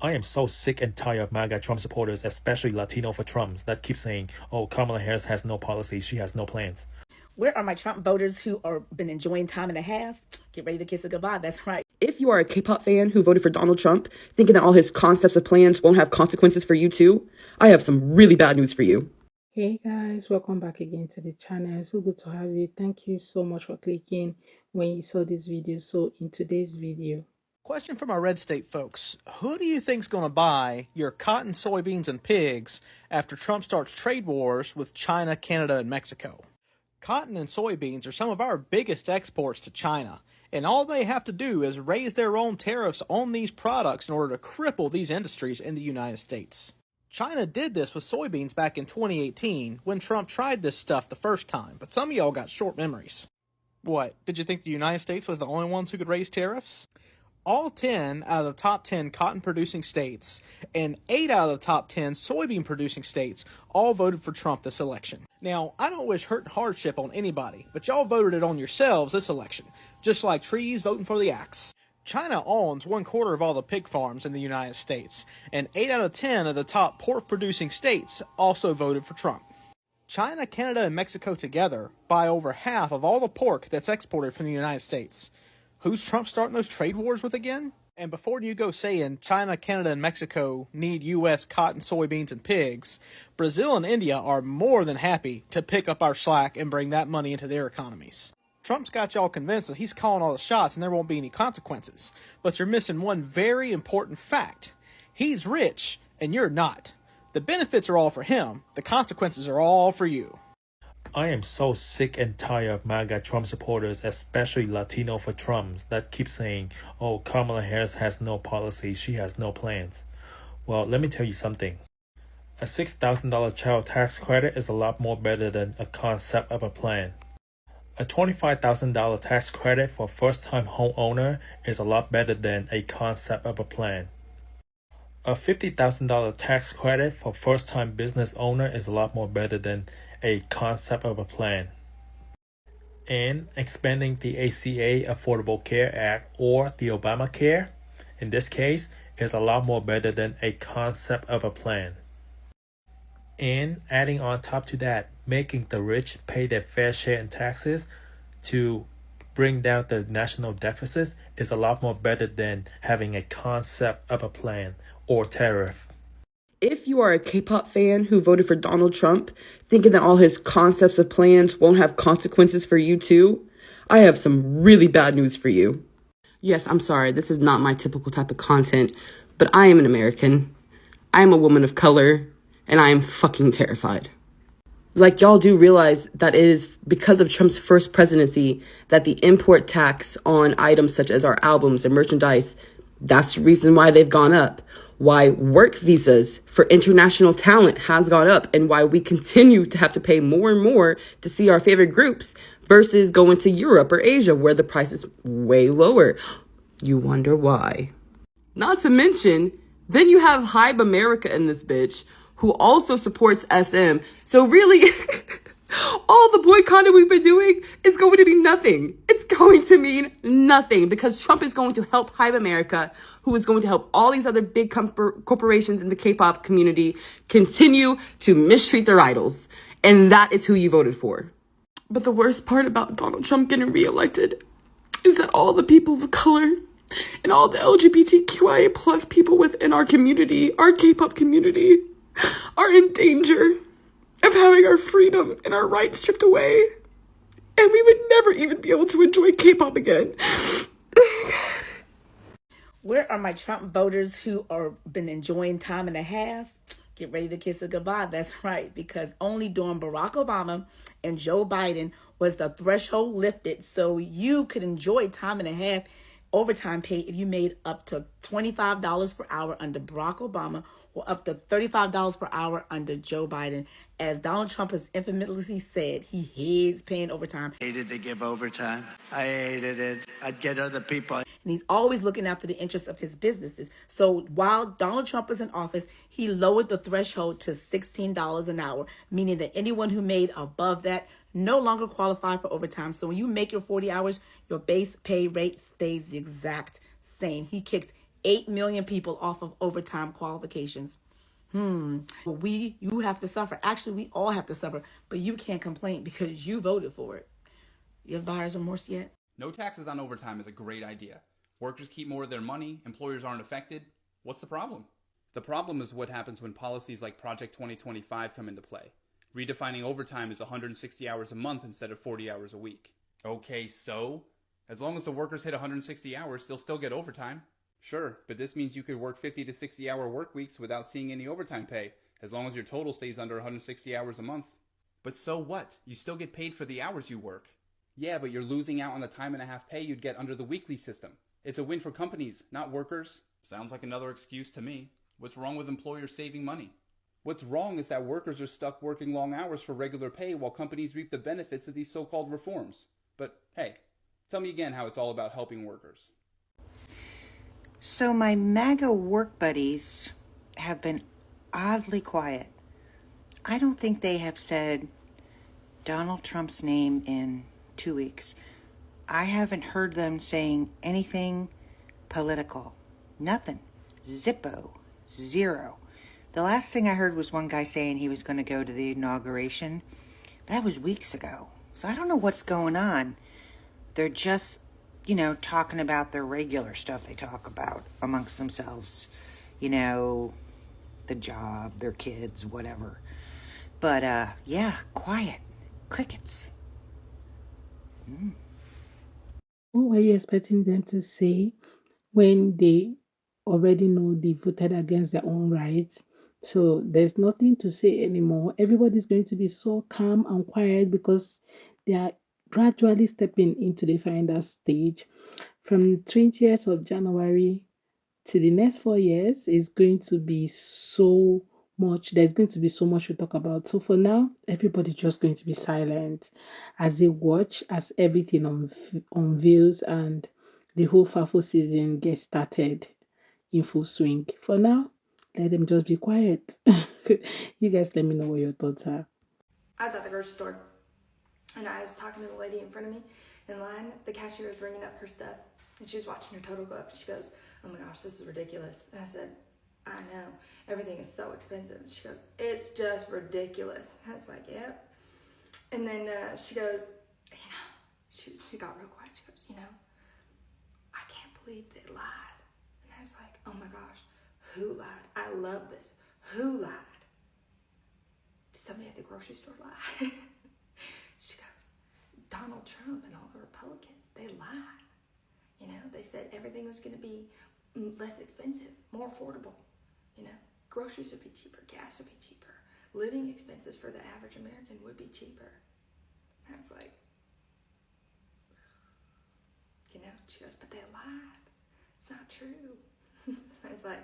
I am so sick and tired of MAGA Trump supporters, especially Latino for Trumps, that keep saying, oh, Kamala Harris has no policies, she has no plans. Where are my Trump voters who are been enjoying time and a half? Get ready to kiss it goodbye. That's right. If you are a K-pop fan who voted for Donald Trump, thinking that all his concepts and plans won't have consequences for you too, I have some really bad news for you. Hey guys, welcome back again to the channel. It's so good to have you. Thank you so much for clicking when you saw this video. So in today's video, question from our red state folks: who do you think's going to buy your cotton, soybeans, and pigs after Trump starts trade wars with China, Canada, and Mexico? Cotton and soybeans are some of our biggest exports to China, and all they have to do is raise their own tariffs on these products in order to cripple these industries in the United States. China did this with soybeans back in 2018 when Trump tried this stuff the first time, but some of y'all got short memories. What, did you think the United States was the only ones who could raise tariffs? All 10 out of the top 10 cotton-producing states and 8 out of the top 10 soybean-producing states all voted for Trump this election. Now, I don't wish hurt and hardship on anybody, but y'all voted it on yourselves this election, just like trees voting for the axe. China owns 1/4 of all the pig farms in the United States, and 8 out of 10 of the top pork-producing states also voted for Trump. China, Canada, and Mexico together buy over half of all the pork that's exported from the United States. Who's Trump starting those trade wars with again? And before you go saying China, Canada, and Mexico need U.S. cotton, soybeans, and pigs, Brazil and India are more than happy to pick up our slack and bring that money into their economies. Trump's got y'all convinced that he's calling all the shots and there won't be any consequences. But you're missing one very important fact. He's rich and you're not. The benefits are all for him. The consequences are all for you. I am so sick and tired of MAGA Trump supporters, especially Latino for Trumps, that keep saying, oh, Kamala Harris has no policies, she has no plans. Well, let me tell you something. A $6,000 child tax credit is a lot more better than a concept of a plan. A $25,000 tax credit for first-time homeowner is a lot better than a concept of a plan. A $50,000 tax credit for first-time business owner is a lot more better than a concept of a plan. And expanding the ACA Affordable Care Act, or the OBAMACARE, in this case, is a lot more better than a concept of a plan. And adding on top to that, making the rich pay their fair share in taxes to bring down the national deficits is a lot more better than having a concept of a plan or tariff. If you are a K-pop fan who voted for Donald Trump, thinking that all his concepts and plans won't have consequences for you too, I have some really bad news for you. Yes, I'm sorry, this is not my typical type of content, but I am an American. I am a woman of color, and I am fucking terrified. Like, y'all do realize that it is because of Trump's first presidency that the import tax on items such as our albums and merchandise, that's the reason why they've gone up. Why work visas for international talent has gone up, and why we continue to have to pay more and more to see our favorite groups versus going to Europe or Asia where the price is way lower. You wonder why. Not to mention, then you have Hype America in this bitch who also supports SM. So really, all the boycotting we've been doing is going to be nothing. It's going to mean nothing because Trump is going to help Hype America, who is going to help all these other big corporations in the K-pop community continue to mistreat their idols. And that is who you voted for. But the worst part about Donald Trump getting reelected is that all the people of color and all the LGBTQIA plus people within our community, our K-pop community, are in danger of having our freedom and our rights stripped away. And we would never even be able to enjoy K-pop again. Where are my Trump voters who are been enjoying time and a half? Get ready to kiss it goodbye. That's right, because only during Barack Obama and Joe Biden was the threshold lifted so you could enjoy time and a half overtime pay if you made up to $25 per hour under Barack Obama or up to $35 per hour under Joe Biden. As Donald Trump has infamously said, he hates paying overtime. Hated to give overtime. I hated it. I'd get other people. And he's always looking after the interests of his businesses. So while Donald Trump was in office, he lowered the threshold to $16 an hour, meaning that anyone who made above that no longer qualify for overtime. So when you make your 40 hours, your base pay rate stays the exact same. He kicked 8 million people off of overtime qualifications. You have to suffer. Actually, we all have to suffer, but you can't complain because you voted for it. You have buyer's remorse yet? No taxes on overtime is a great idea. Workers keep more of their money, employers aren't affected. What's the problem? The problem is what happens when policies like Project 2025 come into play. Redefining overtime as 160 hours a month instead of 40 hours a week. Okay, so? As long as the workers hit 160 hours, they'll still get overtime. Sure, but this means you could work 50 to 60 hour work weeks without seeing any overtime pay, as long as your total stays under 160 hours a month. But so what? You still get paid for the hours you work. Yeah, but you're losing out on the time and a half pay you'd get under the weekly system. It's a win for companies, not workers. Sounds like another excuse to me. What's wrong with employers saving money? What's wrong is that workers are stuck working long hours for regular pay while companies reap the benefits of these so-called reforms. But hey, tell me again how it's all about helping workers. So my MAGA work buddies have been oddly quiet. I don't think they have said Donald Trump's name in 2 weeks. I haven't heard them saying anything political. Nothing. Zippo. Zero. The last thing I heard was one guy saying he was going to go to the inauguration. That was weeks ago. So I don't know what's going on. They're just, talking about their regular stuff they talk about amongst themselves. The job, their kids, whatever. But, yeah, quiet. Crickets. What were you expecting them to say when they already know they voted against their own rights? So there's nothing to say anymore. Everybody's going to be so calm and quiet because they are gradually stepping into the final stage. From 20th of January to the next 4 years is going to be so much. There's going to be so much to talk about. So for now, everybody's just going to be silent as they watch as everything unveils and the whole fafo season gets started in full swing. For now, let them just be quiet. You guys let me know what your thoughts are. I was at the grocery store and I was talking to the lady in front of me in line. The cashier was ringing up her stuff and she was watching her total go up. She goes, "Oh my gosh, this is ridiculous." And I said, "I know, everything is so expensive." And she goes, "It's just ridiculous." And I was like, "Yep." And then she goes, she got real quiet. She goes, "I can't believe they lied." And I was like, "Oh my gosh, who lied? I love this. Who lied? Did somebody at the grocery store lie?" She goes, "Donald Trump and all the Republicans, they lied. They said everything was going to be less expensive, more affordable. Groceries would be cheaper, gas would be cheaper, living expenses for the average American would be cheaper." And I was like, she goes, "But they lied. It's not true." I was like,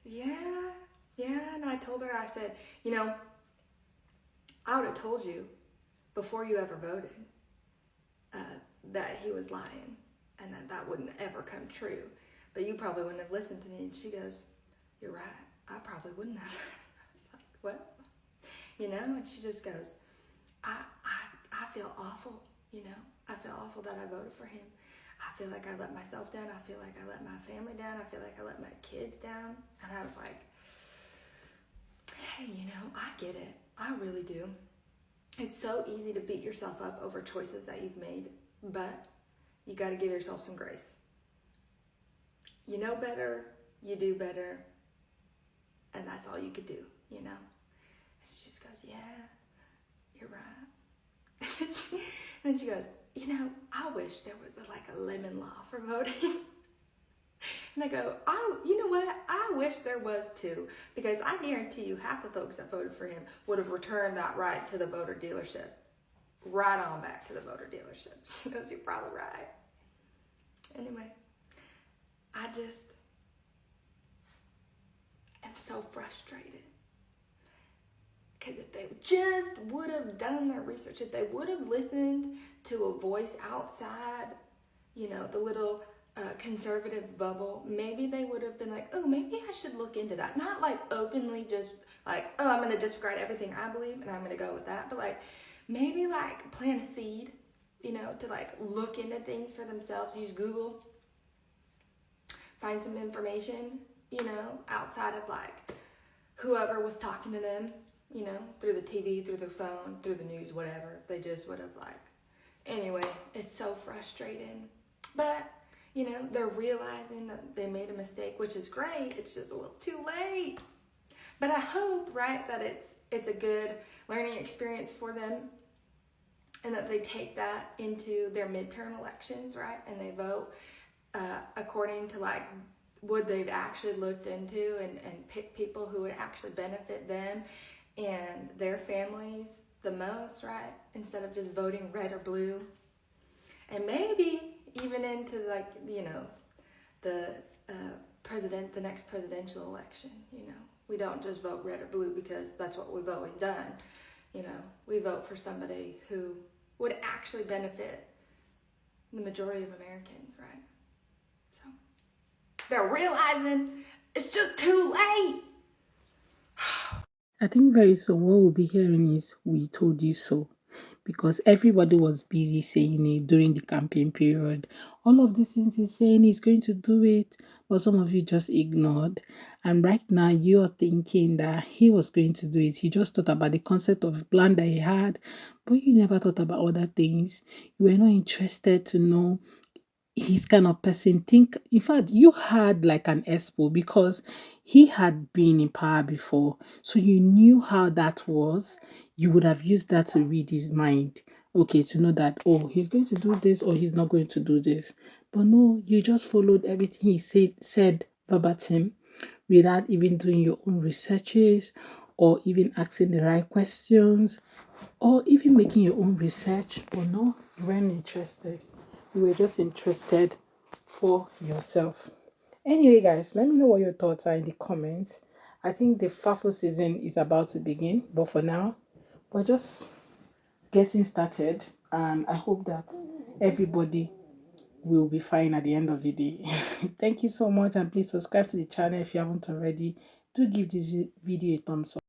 yeah. And I told her, I said, I would have told you before you ever voted that he was lying and that wouldn't ever come true. But you probably wouldn't have listened to me. And she goes, "You're right. I probably wouldn't have." I was like, "What?" And she just goes, I feel awful. I feel awful that I voted for him. I feel like I let myself down. I feel like I let my family down. I feel like I let my kids down." And I was like, hey, I get it. I really do. It's so easy to beat yourself up over choices that you've made, but you got to give yourself some grace. You know better, you do better, and that's all you could do, And she just goes, "Yeah, you're right." And she goes, "I wish there was a lemon law for voting." And I go, "Oh, you know what? I wish there was too, because I guarantee you half the folks that voted for him would have returned that right to the voter dealership. Right on back to the voter dealership." She goes, "You're probably right." Anyway, I just am so frustrated. Because if they just would have done their research, if they would have listened to a voice outside, the little conservative bubble, maybe they would have been like, "Oh, maybe I should look into that." Not openly just "Oh, I'm going to disregard everything I believe and I'm going to go with that." But maybe plant a seed, to look into things for themselves, use Google. find some information, you know, outside of like whoever was talking to them, you know, through the TV, through their phone, through the news, whatever. They just would have like, anyway, it's so frustrating. But, you know, they're realizing that they made a mistake, which is great. It's just a little too late. But I hope, right, that it's a good learning experience for them, and that they take that into their midterm elections, right, and they vote according to like what they've actually looked into, and pick people who would actually benefit them and their families the most, right, instead of just voting red or blue. And maybe even into like, you know, the next presidential election, you know. We don't just vote red or blue because that's what we've always done. You know, we vote for somebody who would actually benefit the majority of Americans, right? So they're realizing it's just too late. I think very soon what we'll be hearing is "we told you so," because everybody was busy saying it during the campaign period. All of these things he's saying he's going to do it, but some of you just ignored. And right now you're thinking that he was going to do it. He just thought about the concept of plan that he had, but you never thought about other things. You were not interested to know his kind of person. Think, in fact, you had like an expo because he had been in power before, so you knew how that was. You would have used that to read his mind, okay, to know that, oh, he's going to do this or he's not going to do this. But no, you just followed everything he said verbatim, without even doing your own researches, or even asking the right questions, or even making your own research. Or no, you weren't interested. You were just interested for yourself. Anyway, guys, let me know what your thoughts are in the comments. I think the fafo season is about to begin, but for now, we're just getting started, and I hope that everybody will be fine at the end of the day. Thank you so much, and please subscribe to the channel if you haven't already. Do give this video a thumbs up.